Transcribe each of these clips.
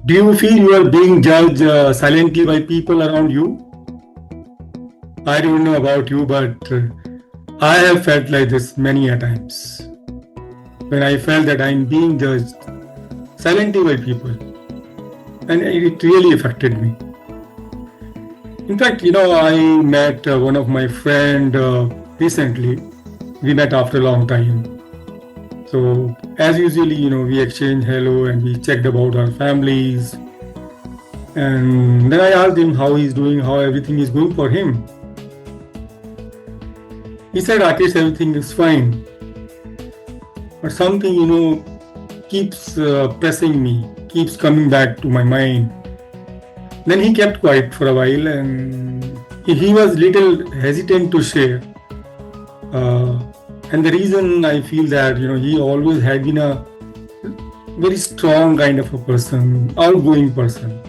Do you feel you are being judged silently by people around you? I don't know about you, but I have felt like this many a times. When I felt that I'm being judged silently by people, and it really affected me. In fact, I met one of my friend recently. We met after a long time. So as usually, we exchanged hello and we checked about our families. And then I asked him how he's doing, how everything is going for him. He said, Rakesh, everything is fine. But something, keeps pressing me, keeps coming back to my mind. Then he kept quiet for a while and he was little hesitant to share. And the reason I feel that, he always had been a very strong kind of a person, outgoing person.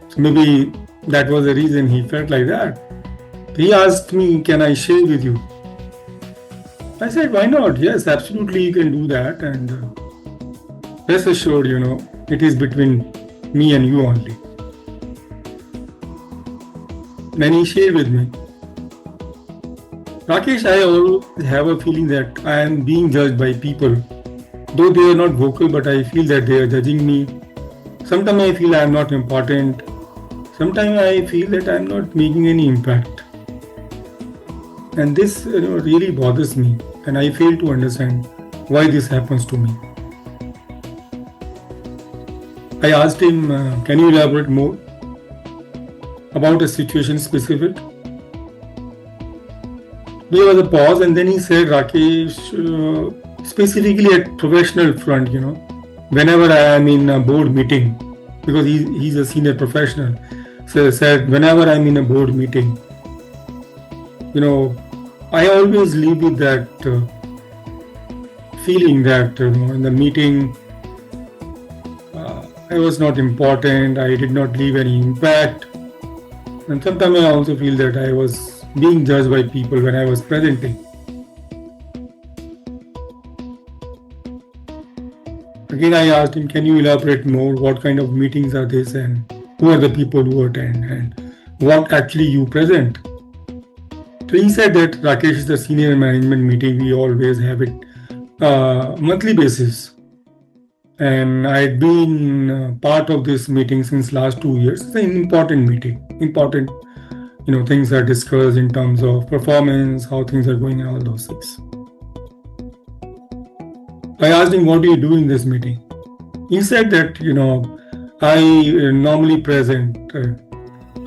So maybe that was the reason he felt like that. He asked me, can I share with you? I said, why not? Yes, absolutely, you can do that. And rest assured, it is between me and you only. Then he shared with me, Rakesh, I always have a feeling that I am being judged by people. Though they are not vocal, but I feel that they are judging me. Sometimes I feel I am not important. Sometimes I feel that I am not making any impact. And this really bothers me. And I fail to understand why this happens to me. I asked him, can you elaborate more about a situation specific? There was a pause and then he said, Rakesh, specifically at professional front, whenever I am in a board meeting, because he's a senior professional, so said, whenever I'm in a board meeting, I always leave with that feeling that in the meeting I was not important, I did not leave any impact. And sometimes I also feel that I was being judged by people when I was presenting. Again, I asked him, can you elaborate more? What kind of meetings are these and who are the people who attend and what actually you present? So he said that Rakesh is the senior management meeting. We always have it monthly basis. And I'd been part of this meeting since last 2 years. It's an important meeting. Important, things are discussed in terms of performance, how things are going and all those things. I asked him, what do you do in this meeting? He said that, I normally present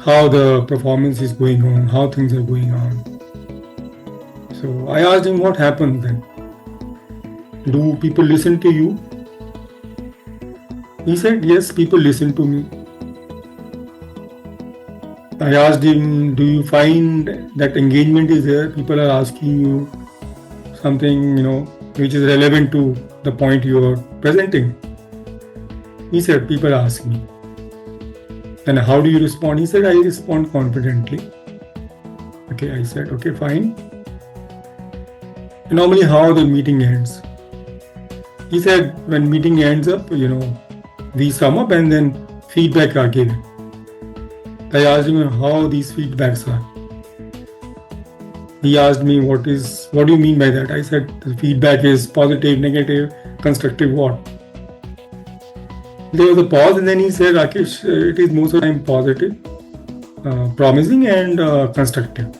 how the performance is going on, how things are going on. So I asked him, what happens then? Do people listen to you? He said, yes, people listen to me. I asked him, do you find that engagement is there? People are asking you something, which is relevant to the point you are presenting. He said, people ask me. Then how do you respond? He said, I respond confidently. Okay, I said, okay, fine. Normally how the meeting ends? He said, when meeting ends up, we sum up and then feedback are given. I asked him how these feedbacks are. He asked me, what do you mean by that? I said, the feedback is positive, negative, constructive, what? There was a pause and then he said, Rakesh, it is most of the time positive, promising and constructive.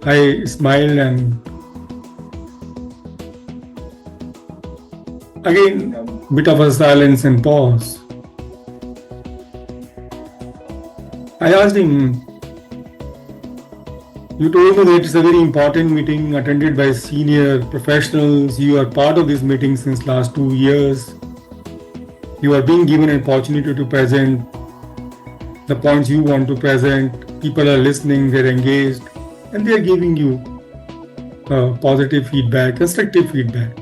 I smiled and again, a bit of a silence and pause. I asked him, you told me that it's a very important meeting attended by senior professionals. You are part of this meeting since last 2 years. You are being given an opportunity to present the points you want to present. People are listening, they're engaged, and they're giving you positive feedback, constructive feedback.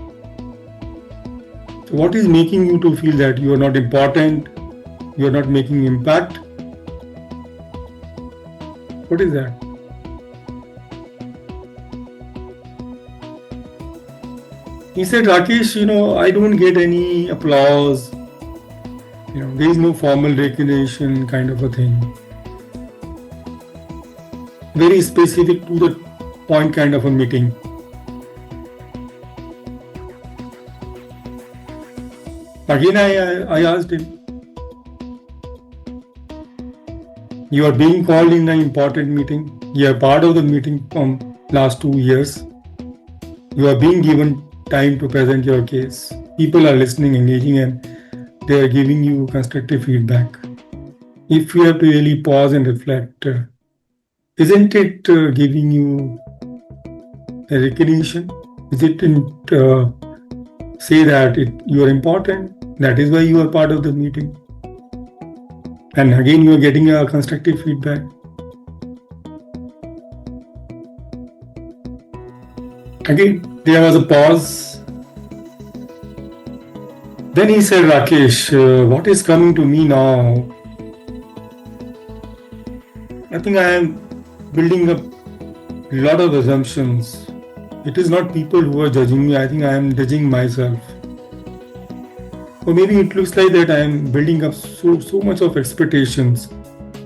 So what is making you to feel that you are not important, you are not making impact? What is that? He said, Rakesh, I don't get any applause. There is no formal recognition kind of a thing. Very specific to the point kind of a meeting. Again, I asked him, you are being called in an important meeting. You are part of the meeting from last 2 years. You are being given time to present your case. People are listening, engaging, and they are giving you constructive feedback. If you have to really pause and reflect, isn't it giving you a recognition? Is it say that you are important? That is why you are part of the meeting. And again, you are getting a constructive feedback. Again, there was a pause. Then he said, Rakesh, what is coming to me now? I think I am building up a lot of assumptions. It is not people who are judging me. I think I am judging myself. Or maybe it looks like that I am building up so much of expectations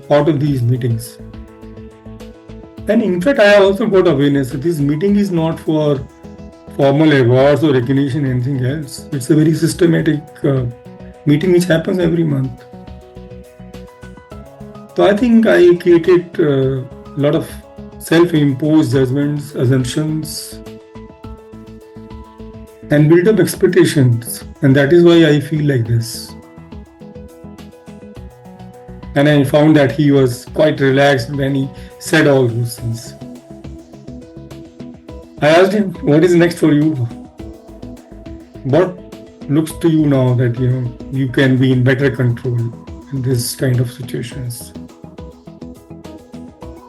out of these meetings. And in fact, I also got awareness that this meeting is not for formal awards or recognition or anything else. It's a very systematic meeting which happens every month. So I think I created a lot of self-imposed judgments, assumptions, and build up expectations. And that is why I feel like this. And I found that he was quite relaxed when he said all those things. I asked him, what is next for you? What looks to you now that you can be in better control in this kind of situations?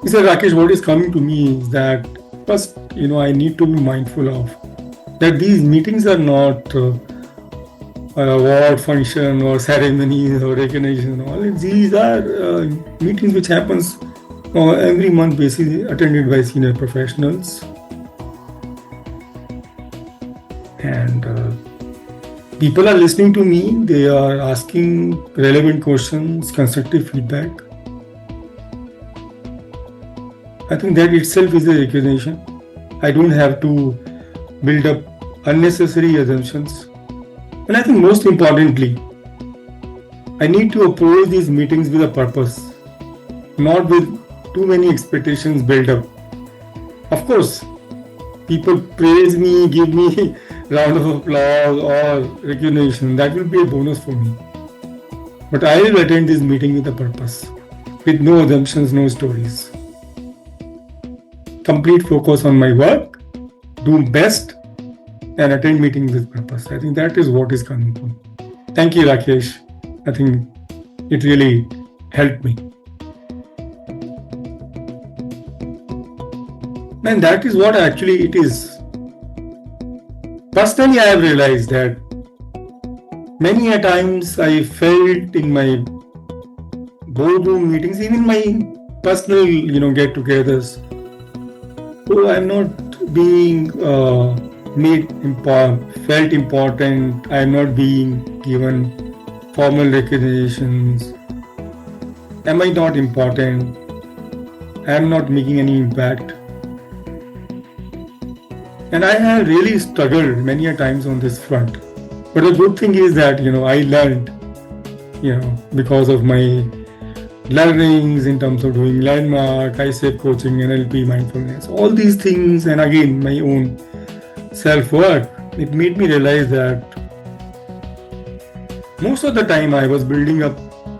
He said, Rakesh, what is coming to me is that first, I need to be mindful of that these meetings are not award function or ceremonies or recognition. All these are meetings which happens every month, basically attended by senior professionals. And people are listening to me. They are asking relevant questions, constructive feedback. I think that itself is a recognition. I don't have to build up unnecessary assumptions. And I think most importantly, I need to approach these meetings with a purpose, not with too many expectations built up. Of course, people praise me, give me round of applause or recognition. That will be a bonus for me. But I will attend this meeting with a purpose, with no assumptions, no stories. Complete focus on my work, do best, and attend meetings with purpose. I think that is what is coming from. Thank you, Rakesh. I think it really helped me. And that is what actually it is. Personally, I have realized that many a times I felt in my boardroom meetings, even my personal, get-togethers, I'm not being felt important. I'm not being given formal recognitions. Am I not important? I'm not making any impact. And I have really struggled many a times on this front. But the good thing is that, I learned, because of my learnings in terms of doing landmark, ISAF coaching, NLP, mindfulness, all these things, and again, my own self-work, it made me realize that most of the time I was building up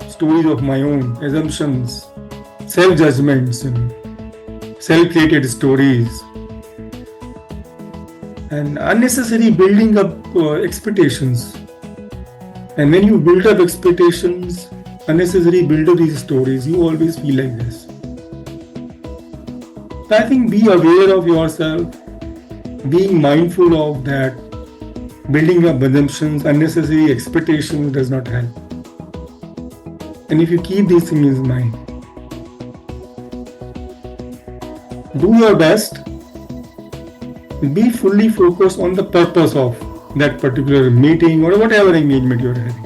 stories of my own, assumptions, self-judgments, self-created stories, and unnecessary building up expectations. And when you build up expectations, unnecessary build up these stories, you always feel like this. So I think be aware of yourself, being mindful of that. Building up assumptions, unnecessary expectations does not help. And if you keep these things in mind, do your best, be fully focused on the purpose of that particular meeting or whatever engagement you're having.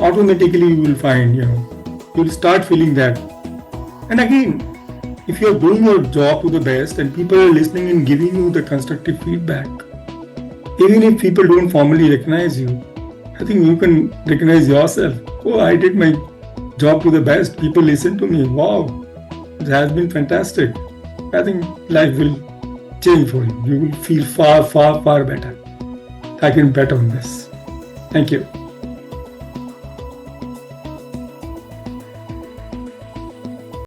Automatically you will find, you'll start feeling that. And again, if you're doing your job to the best and people are listening and giving you the constructive feedback, even if people don't formally recognize you, I think you can recognize yourself. Oh, I did my job to the best. People listen to me. Wow, it has been fantastic. I think life will change for you. You will feel far, far, far better. I can bet on this. Thank you.